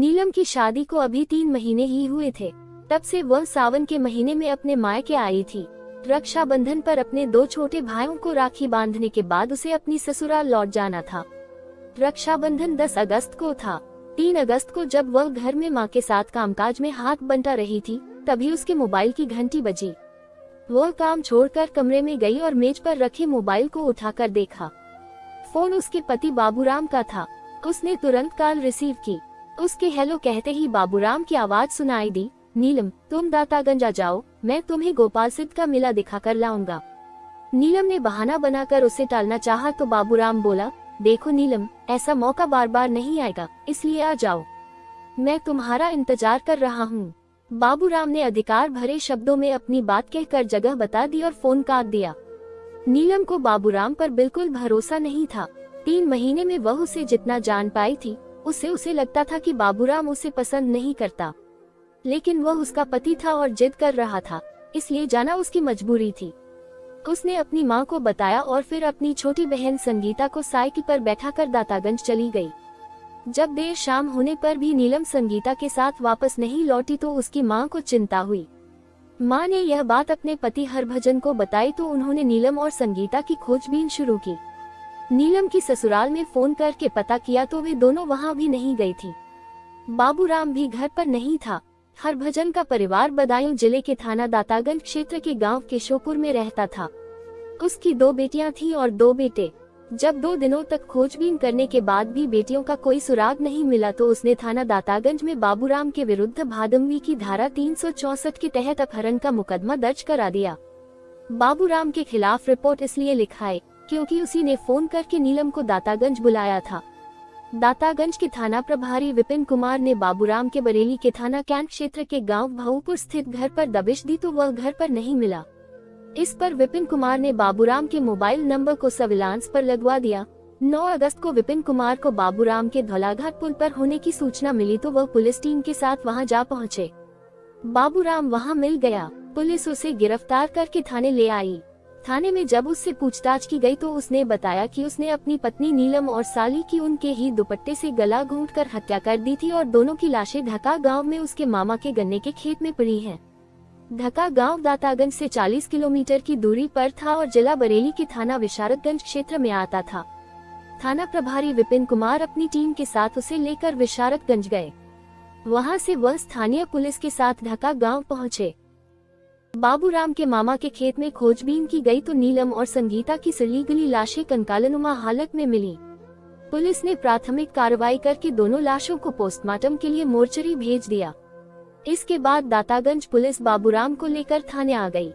नीलम की शादी को अभी 3 महीने ही हुए थे। तब से वह सावन के महीने में अपने मायके आई थी। रक्षाबंधन पर अपने 2 छोटे भाइयों को राखी बांधने के बाद उसे अपनी ससुराल लौट जाना था। रक्षाबंधन 10 अगस्त को था। 3 अगस्त को जब वह घर में मां के साथ कामकाज में हाथ बंटा रही थी, तभी उसके मोबाइल की घंटी बजी। वह काम छोड़कर कमरे में गई और मेज पर रखे मोबाइल को उठाकर देखा। फोन उसके पति बाबूराम का था। उसने तुरंत कॉल रिसीव की। उसके हेलो कहते ही बाबूराम की आवाज सुनाई दी, नीलम तुम दातागंज आ जाओ, मैं तुम्हें गोपाल सिद्ध का मेला दिखाकर लाऊंगा। नीलम ने बहाना बनाकर उसे टालना चाहा तो बाबूराम बोला, देखो नीलम, ऐसा मौका बार बार नहीं आएगा, इसलिए आ जाओ, मैं तुम्हारा इंतजार कर रहा हूँ। बाबूराम ने अधिकार भरे शब्दों में अपनी बात कहकर जगह बता दी और फोन काट दिया। नीलम को बाबूराम पर बिल्कुल भरोसा नहीं था। 3 महीने में वह उसे जितना जान पाई थी, उससे उसे लगता था कि बाबूराम उसे पसंद नहीं करता, लेकिन वह उसका पति था और जिद कर रहा था, इसलिए जाना उसकी मजबूरी थी। उसने अपनी मां को बताया और फिर अपनी छोटी बहन संगीता को साइकिल पर बैठाकर दातागंज चली गई। जब देर शाम होने पर भी नीलम संगीता के साथ वापस नहीं लौटी तो उसकी मां को चिंता हुई। मां ने यह बात अपने पति हरभजन को बताई तो उन्होंने नीलम और संगीता की खोजबीन शुरू की। नीलम की ससुराल में फोन करके पता किया तो वे दोनों वहां भी नहीं गई थी। बाबूराम भी घर पर नहीं था। हरभजन का परिवार बदायूं जिले के थाना दातागंज क्षेत्र के गांव केशोपुर में रहता था। उसकी 2 बेटियां थीं और 2 बेटे। जब 2 दिनों तक खोजबीन करने के बाद भी बेटियों का कोई सुराग नहीं मिला तो उसने थाना दातागंज में बाबूराम के विरुद्ध भादमवी की धारा 364 के तहत अपहरण का मुकदमा दर्ज करा दिया। बाबूराम के खिलाफ रिपोर्ट इसलिए लिखाई क्योंकि उसी ने फोन करके नीलम को दातागंज बुलाया था। दातागंज के थाना प्रभारी विपिन कुमार ने बाबूराम के बरेली के थाना कैंट क्षेत्र के गांव भाऊपुर स्थित घर पर दबिश दी तो वह घर पर नहीं मिला। इस पर विपिन कुमार ने बाबूराम के मोबाइल नंबर को सर्विलांस पर लगवा दिया। 9 अगस्त को विपिन कुमार को बाबूराम के धौलाघाट पुल पर होने की सूचना मिली तो वह पुलिस टीम के साथ वहां जा पहुंचे। बाबूराम वहां मिल गया। पुलिस उसे गिरफ्तार करके थाने ले आई। थाने में जब उससे पूछताछ की गई तो उसने बताया कि उसने अपनी पत्नी नीलम और साली की उनके ही दुपट्टे से गला घोंटकर हत्या कर दी थी और दोनों की लाशें ढका गांव में उसके मामा के गन्ने के खेत में पड़ी हैं। ढका गांव दातागंज से 40 किलोमीटर की दूरी पर था और जिला बरेली के थाना विशारदगंज क्षेत्र में आता था। थाना प्रभारी विपिन कुमार अपनी टीम के साथ उसे लेकर विशारदगंज गए। वहां से वह स्थानीय पुलिस के साथ ढका गांव पहुंचे। बाबूराम के मामा के खेत में खोजबीन की गई तो नीलम और संगीता की सड़ी गली लाशें कंकालनुमा हालत में मिली। पुलिस ने प्राथमिक कार्रवाई करके दोनों लाशों को पोस्टमार्टम के लिए मोर्चरी भेज दिया। इसके बाद दातागंज पुलिस बाबूराम को लेकर थाने आ गई।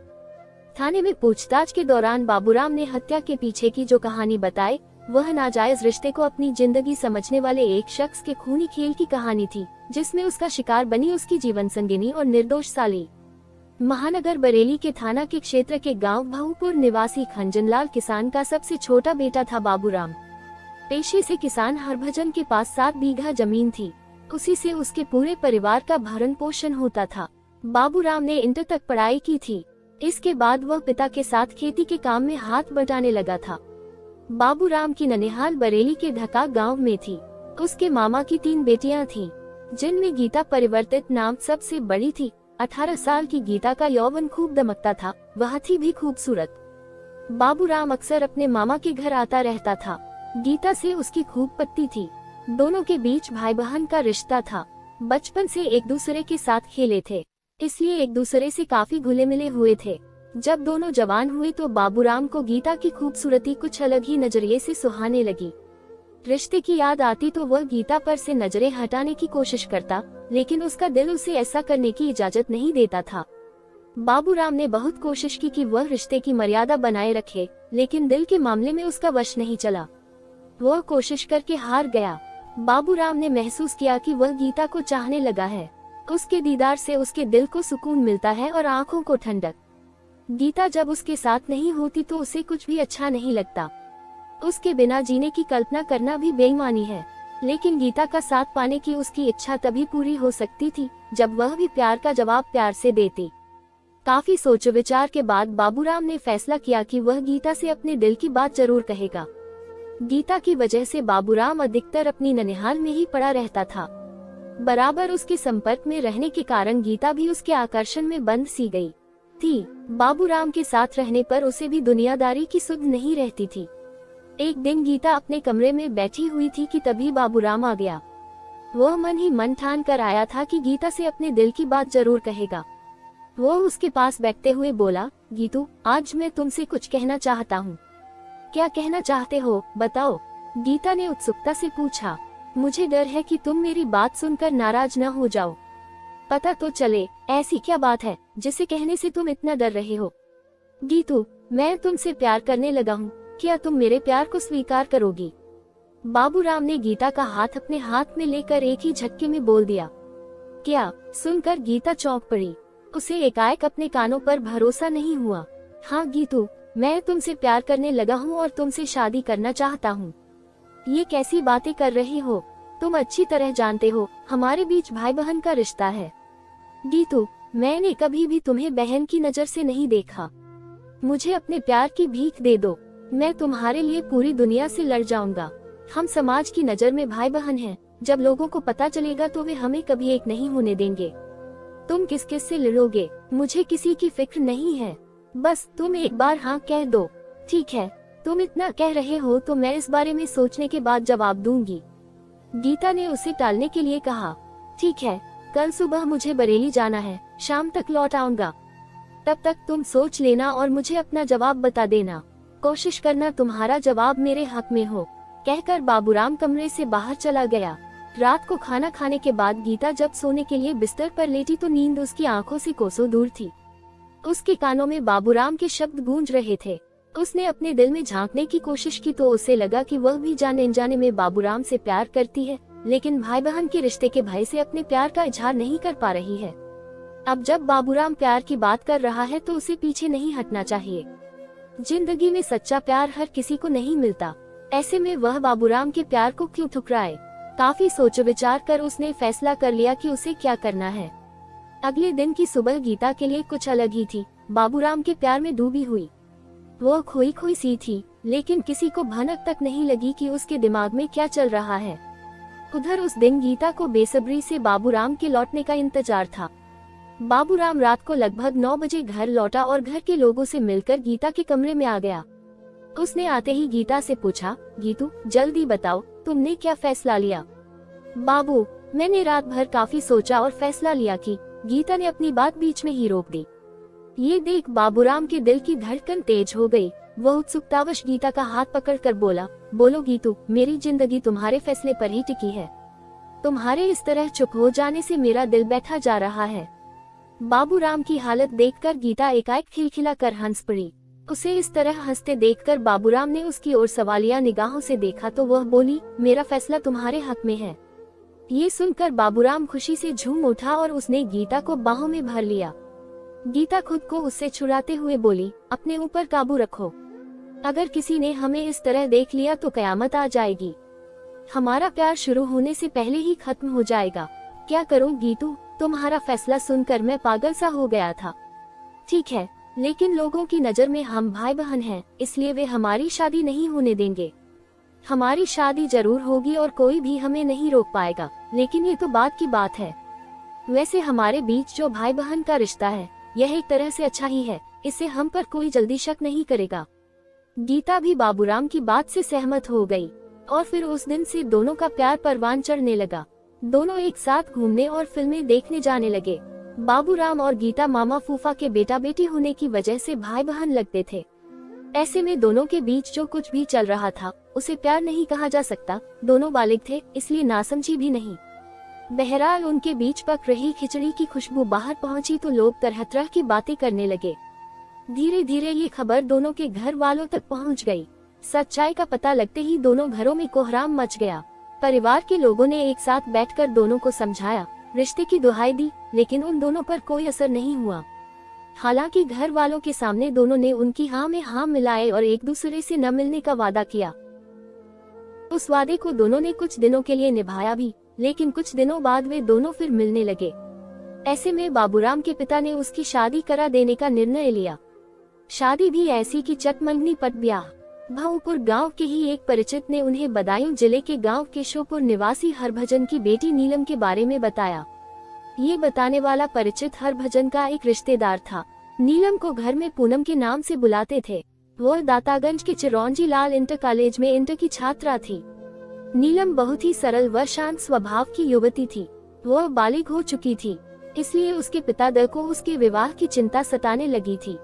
थाने में पूछताछ के दौरान बाबूराम ने हत्या के पीछे की जो कहानी बताई वह नाजायज रिश्ते को अपनी जिंदगी समझने वाले एक शख्स के खूनी खेल की कहानी थी, जिसमें उसका शिकार बनी उसकी जीवन संगिनी और निर्दोष साली। महानगर बरेली के थाना के क्षेत्र के गांव भाऊपुर निवासी खंजनलाल किसान का सबसे छोटा बेटा था बाबूराम। पेशे से किसान हरभजन के पास 7 बीघा जमीन थी। उसी से उसके पूरे परिवार का भरण पोषण होता था। बाबूराम ने इंटर तक पढ़ाई की थी। इसके बाद वह पिता के साथ खेती के काम में हाथ बटाने लगा था। बाबूराम की ननिहाल बरेली के ढका गांव में थी। उसके मामा की 3 बेटियां थीं, जिनमें गीता परिवर्तित नाम सबसे बड़ी थी। 18 साल की गीता का यौवन खूब दमकता था, वह थी भी खूबसूरत। बाबूराम अक्सर अपने मामा के घर आता रहता था। गीता से उसकी खूब पटती थी। दोनों के बीच भाई बहन का रिश्ता था। बचपन से एक दूसरे के साथ खेले थे, इसलिए एक दूसरे से काफी घुले मिले हुए थे। जब दोनों जवान हुए तो बाबूराम को गीता की खूबसूरती कुछ अलग ही नजरिए से सुहाने लगी। रिश्ते की याद आती तो वह गीता पर से नजरें हटाने की कोशिश करता, लेकिन उसका दिल उसे ऐसा करने की इजाजत नहीं देता था। बाबूराम ने बहुत कोशिश की कि वह रिश्ते की मर्यादा बनाए रखे, लेकिन दिल के मामले में उसका वश नहीं चला। वह कोशिश करके हार गया। बाबूराम ने महसूस किया कि वह गीता को चाहने लगा है। उसके दीदार से उसके दिल को सुकून मिलता है और आंखों को ठंडक। गीता जब उसके साथ नहीं होती तो उसे कुछ भी अच्छा नहीं लगता। उसके बिना जीने की कल्पना करना भी बेईमानी है, लेकिन गीता का साथ पाने की उसकी इच्छा तभी पूरी हो सकती थी जब वह भी प्यार का जवाब प्यार से देती। काफी सोच विचार के बाद बाबूराम ने फैसला किया कि वह गीता से अपने दिल की बात जरूर कहेगा। गीता की वजह से बाबूराम अधिकतर अपनी ननिहाल में ही पड़ा रहता था। बराबर उसके संपर्क में रहने के कारण गीता भी उसके आकर्षण में बंद सी गई थी। बाबूराम के साथ रहने पर उसे भी दुनियादारी की सुध नहीं रहती थी। एक दिन गीता अपने कमरे में बैठी हुई थी कि तभी बाबूराम आ गया। वह मन ही मन ठान कर आया था कि गीता से अपने दिल की बात जरूर कहेगा। वो उसके पास बैठते हुए बोला, गीतू, आज मैं तुमसे कुछ कहना चाहता हूँ। क्या कहना चाहते हो, बताओ, गीता ने उत्सुकता से पूछा। मुझे डर है कि तुम मेरी बात सुनकर नाराज न हो जाओ। पता तो चले ऐसी क्या बात है जिसे कहने से तुम इतना डर रहे हो। गीतू, मैं तुमसे प्यार करने लगा हूँ, क्या तुम मेरे प्यार को स्वीकार करोगी? बाबूराम ने गीता का हाथ अपने हाथ में लेकर एक ही झटके में बोल दिया। क्या? सुनकर गीता चौंक पड़ी। उसे एकाएक अपने कानों पर भरोसा नहीं हुआ। हाँ गीतू, मैं तुमसे प्यार करने लगा हूँ और तुमसे शादी करना चाहता हूँ। ये कैसी बातें कर रही हो? तुम अच्छी तरह जानते हो हमारे बीच भाई बहन का रिश्ता है। गीतू, मैंने कभी भी तुम्हें बहन की नजर से नहीं देखा। मुझे अपने प्यार की भीख दे दो, मैं तुम्हारे लिए पूरी दुनिया से लड़ जाऊंगा। हम समाज की नजर में भाई बहन हैं, जब लोगों को पता चलेगा तो वे हमें कभी एक नहीं होने देंगे। तुम किस किस से लड़ोगे, मुझे किसी की फिक्र नहीं है, बस तुम एक बार हाँ कह दो। ठीक है, तुम इतना कह रहे हो तो मैं इस बारे में सोचने के बाद जवाब दूंगी। गीता ने उसे टालने के लिए कहा। ठीक है, कल सुबह मुझे बरेली जाना है, शाम तक लौट आऊंगा। तब तक तुम सोच लेना और मुझे अपना जवाब बता देना। कोशिश करना तुम्हारा जवाब मेरे हक में हो। कहकर बाबूराम कमरे से बाहर चला गया। रात को खाना खाने के बाद गीता जब सोने के लिए बिस्तर पर लेटी तो नींद उसकी आंखों से कोसों दूर थी। उसके कानों में बाबूराम के शब्द गूंज रहे थे। उसने अपने दिल में झांकने की कोशिश की तो उसे लगा कि वह भी जाने अनजाने में बाबूराम से प्यार करती है, लेकिन भाई बहन के रिश्ते के भय से अपने प्यार का इजहार नहीं कर पा रही है। अब जब बाबूराम प्यार की बात कर रहा है तो उसे पीछे नहीं हटना चाहिए। जिंदगी में सच्चा प्यार हर किसी को नहीं मिलता, ऐसे में वह बाबूराम के प्यार को क्यों ठुकराए। काफी सोच विचार कर उसने फैसला कर लिया कि उसे क्या करना है। अगले दिन की सुबह गीता के लिए कुछ अलग ही थी। बाबूराम के प्यार में डूबी हुई वो खोई खोई सी थी, लेकिन किसी को भनक तक नहीं लगी कि उसके दिमाग में क्या चल रहा है। उधर उस दिन गीता को बेसब्री से बाबूराम के लौटने का इंतजार था। बाबूराम रात को लगभग 9 बजे घर लौटा और घर के लोगों से मिलकर गीता के कमरे में आ गया। उसने आते ही गीता से पूछा, गीतू, जल्दी बताओ, तुमने क्या फैसला लिया? बाबू, मैंने रात भर काफी सोचा और फैसला लिया कि। गीता ने अपनी बात बीच में ही रोक दी। ये देख बाबूराम के दिल की धड़कन तेज हो गई। वह उत्सुकतावश गीता का हाथ पकड़कर बोला, बोलो गीतू, मेरी जिंदगी तुम्हारे फैसले पर ही टिकी है। तुम्हारे इस तरह चुप हो जाने से मेरा दिल बैठा जा रहा है। बाबूराम की हालत देखकर गीता एकाएक खिलखिला कर हंस पड़ी। उसे इस तरह हंसते देखकर बाबूराम ने उसकी ओर सवालिया निगाहों से देखा तो वह बोली, मेरा फैसला तुम्हारे हक में है। ये सुनकर बाबूराम खुशी से झूम उठा और उसने गीता को बाहों में भर लिया। गीता खुद को उससे छुड़ाते हुए बोली, अपने ऊपर काबू रखो, अगर किसी ने हमें इस तरह देख लिया तो कयामत आ जाएगी। हमारा प्यार शुरू होने से पहले ही खत्म हो जाएगा। क्या करूं गीतू, तुम्हारा फैसला सुनकर मैं पागल सा हो गया था। ठीक है, लेकिन लोगों की नजर में हम भाई बहन हैं, इसलिए वे हमारी शादी नहीं होने देंगे। हमारी शादी जरूर होगी और कोई भी हमें नहीं रोक पाएगा, लेकिन ये तो बात की बात है। वैसे हमारे बीच जो भाई बहन का रिश्ता है यह एक तरह से अच्छा ही है, इससे हम पर कोई जल्दी शक नहीं करेगा। गीता भी बाबूराम की बात से सहमत हो गई और फिर उस दिन से दोनों का प्यार परवान चढ़ने लगा। दोनों एक साथ घूमने और फिल्में देखने जाने लगे। बाबूराम और गीता मामा फूफा के बेटा बेटी होने की वजह से भाई बहन लगते थे। ऐसे में दोनों के बीच जो कुछ भी चल रहा था उसे प्यार नहीं कहा जा सकता। दोनों बालिग थे, इसलिए नासमझी भी नहीं। बहरहाल उनके बीच पक रही खिचड़ी की खुशबू बाहर पहुंची तो लोग तरह तरह की बातें करने लगे। धीरे धीरे ये खबर दोनों के घर वालों तक पहुंच गई। सच्चाई का पता लगते ही दोनों घरों में कोहराम मच गया। परिवार के लोगों ने एक साथ बैठकर दोनों को समझाया, रिश्ते की दुहाई दी, लेकिन उन दोनों पर कोई असर नहीं हुआ। हालांकि घर वालों के सामने दोनों ने उनकी हाँ में हाँ मिलाए और एक दूसरे से न मिलने का वादा किया। उस वादे को दोनों ने कुछ दिनों के लिए निभाया भी, लेकिन कुछ दिनों बाद वे दोनों फिर मिलने लगे। ऐसे में बाबूराम के पिता ने उसकी शादी करा देने का निर्णय लिया। शादी भी ऐसी कि चट मंगनी पट ब्याह। भाऊपुर गांव के ही एक परिचित ने उन्हें बदायूं जिले के गांव केशवपुर निवासी हरभजन की बेटी नीलम के बारे में बताया। ये बताने वाला परिचित हरभजन का एक रिश्तेदार था। नीलम को घर में पूनम के नाम से बुलाते थे। वह दातागंज के चिरौंजी लाल इंटर कॉलेज में इंटर की छात्रा थी। नीलम बहुत ही सरल व शांत स्वभाव की युवती थी। वह बालिग हो चुकी थी, इसलिए उसके पिता को उसके विवाह की चिंता सताने लगी थी।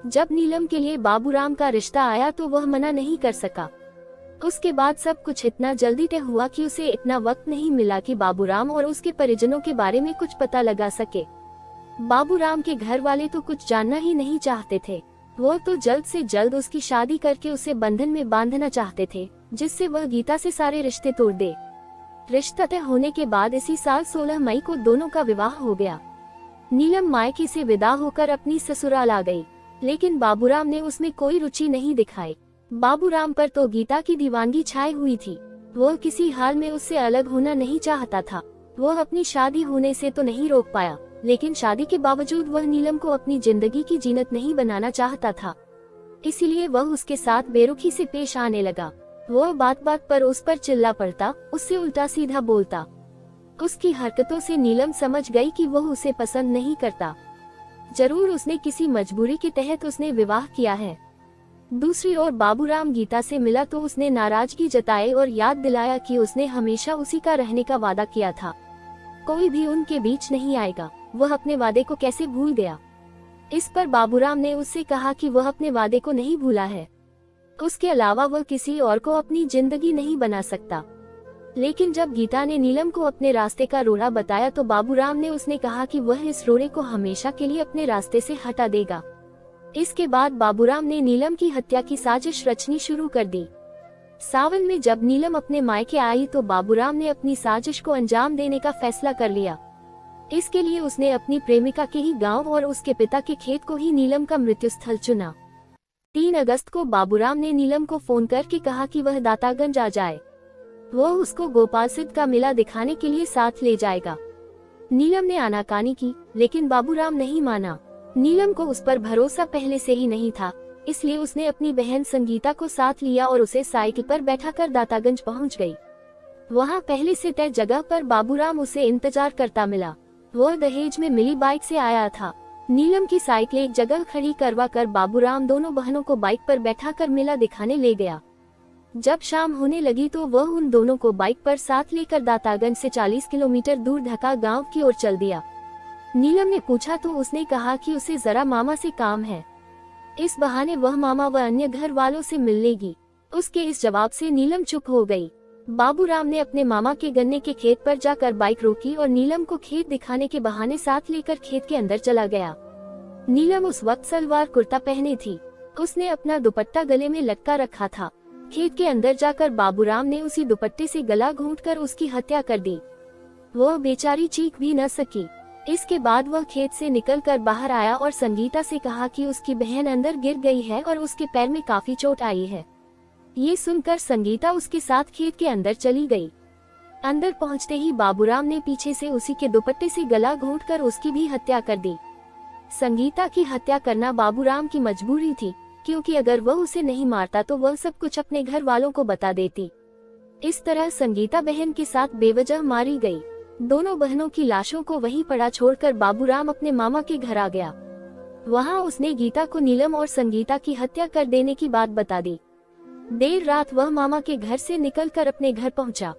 जब नीलम के लिए बाबूराम का रिश्ता आया तो वह मना नहीं कर सका। उसके बाद सब कुछ इतना जल्दी तय हुआ कि उसे इतना वक्त नहीं मिला कि बाबूराम और उसके परिजनों के बारे में कुछ पता लगा सके। बाबूराम के घर वाले तो कुछ जानना ही नहीं चाहते थे। वो तो जल्द से जल्द उसकी शादी करके उसे बंधन में बांधना चाहते थे, जिससे वह गीता से सारे रिश्ते तोड़ दे। रिश्ता तय होने के बाद इसी साल 16 मई को दोनों का विवाह हो गया। नीलम मायके से विदा होकर अपनी ससुराल आ गई, लेकिन बाबूराम ने उसमें कोई रुचि नहीं दिखाई। बाबूराम पर तो गीता की दीवानगी छाई हुई थी। वह किसी हाल में उससे अलग होना नहीं चाहता था। वह अपनी शादी होने से तो नहीं रोक पाया, लेकिन शादी के बावजूद वह नीलम को अपनी जिंदगी की जीनत नहीं बनाना चाहता था। इसीलिए वह उसके साथ बेरुखी से पेश आने लगा। वह बात बात पर उस पर चिल्ला पड़ता, उससे उल्टा सीधा बोलता। उसकी हरकतों से नीलम समझ गई कि वह उसे पसंद नहीं करता। जरूर उसने किसी मजबूरी के तहत उसने विवाह किया है। दूसरी ओर बाबूराम गीता से मिला तो उसने नाराजगी जताई और याद दिलाया कि उसने हमेशा उसी का रहने का वादा किया था। कोई भी उनके बीच नहीं आएगा। वह अपने वादे को कैसे भूल गया? इस पर बाबूराम ने उससे कहा कि वह अपने वादे को नहीं भूला है। उसके अलावा वह किसी और को अपनी जिंदगी नहीं बना सकता। लेकिन जब गीता ने नीलम को अपने रास्ते का रोड़ा बताया तो बाबूराम ने उसने कहा कि वह इस रोड़े को हमेशा के लिए अपने रास्ते से हटा देगा। इसके बाद बाबूराम ने नीलम की हत्या की साजिश रचनी शुरू कर दी। सावन में जब नीलम अपने मायके आई तो बाबूराम ने अपनी साजिश को अंजाम देने का फैसला कर लिया। इसके लिए उसने अपनी प्रेमिका के ही गांव और उसके पिता के खेत को ही नीलम का मृत्यु स्थल चुना। 3 अगस्त को बाबूराम ने नीलम को फोन करके कहा कि वह दातागंज आ जाए। वह उसको गोपाल सिद्ध का मेला दिखाने के लिए साथ ले जाएगा। नीलम ने आनाकानी की, लेकिन बाबूराम नहीं माना। नीलम को उस पर भरोसा पहले से ही नहीं था, इसलिए उसने अपनी बहन संगीता को साथ लिया और उसे साइकिल पर बैठाकर दातागंज पहुंच गई। वहां पहले से तय जगह पर बाबूराम उसे इंतजार करता मिला। वह दहेज में मिली बाइक से आया था। नीलम की साइकिल एक जगह खड़ी करवा कर बाबूराम दोनों बहनों को बाइक पर बैठाकर मेला दिखाने ले गया। जब शाम होने लगी तो वह उन दोनों को बाइक पर साथ लेकर दातागंज से 40 किलोमीटर दूर ढका गांव की ओर चल दिया। नीलम ने पूछा तो उसने कहा कि उसे जरा मामा से काम है। इस बहाने वह मामा व अन्य घर वालों से मिल लेगी। उसके इस जवाब से नीलम चुप हो गई। बाबूराम ने अपने मामा के गन्ने के खेत पर जाकर बाइक रोकी और नीलम को खेत दिखाने के बहाने साथ लेकर खेत के अंदर चला गया। नीलम उस वक्त सलवार कुर्ता पहने थी। उसने अपना दुपट्टा गले में लटका रखा था। खेत के अंदर जाकर बाबूराम ने उसी दुपट्टे से गला घोंटकर उसकी हत्या कर दी। वह बेचारी चीख भी न सकी। इसके बाद वह खेत से निकलकर बाहर आया और संगीता से कहा कि उसकी बहन अंदर गिर गई है और उसके पैर में काफी चोट आई है। ये सुनकर संगीता उसके साथ खेत के अंदर चली गई। अंदर पहुंचते ही बाबूराम ने पीछे से उसी के दुपट्टे से गला घोंटकर उसकी भी हत्या कर दी। संगीता की हत्या करना बाबूराम की मजबूरी थी, क्योंकि अगर वह उसे नहीं मारता तो वह सब कुछ अपने घर वालों को बता देती। इस तरह संगीता बहन के साथ बेवजह मारी गई। दोनों बहनों की लाशों को वहीं पड़ा छोड़कर बाबूराम अपने मामा के घर आ गया। वहां उसने गीता को नीलम और संगीता की हत्या कर देने की बात बता दी। देर रात वह मामा के घर से निकलकर अपने घर पहुंचा।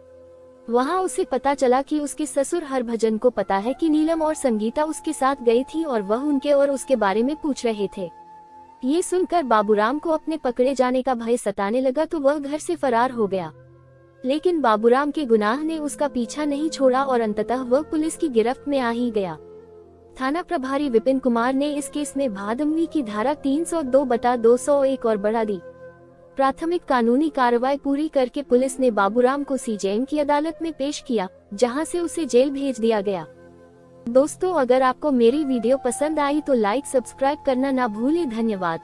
वहां उसे पता चला कि उसके ससुर हरभजन को पता है कि नीलम और संगीता उसके साथ गई थी और वह उनके और उसके बारे में पूछ रहे थे। ये सुनकर बाबूराम को अपने पकड़े जाने का भय सताने लगा तो वह घर से फरार हो गया। लेकिन बाबूराम के गुनाह ने उसका पीछा नहीं छोड़ा और अंततः वह पुलिस की गिरफ्त में आ ही गया। थाना प्रभारी विपिन कुमार ने इस केस में भादमवी की धारा 302/201 और बढ़ा दी। प्राथमिक कानूनी कार्रवाई पूरी करके पुलिस ने बाबूराम को सीजेएम की अदालत में पेश किया, जहां से उसे जेल भेज दिया गया। दोस्तों, अगर आपको मेरी वीडियो पसंद आई तो लाइक सब्सक्राइब करना ना भूलें। धन्यवाद।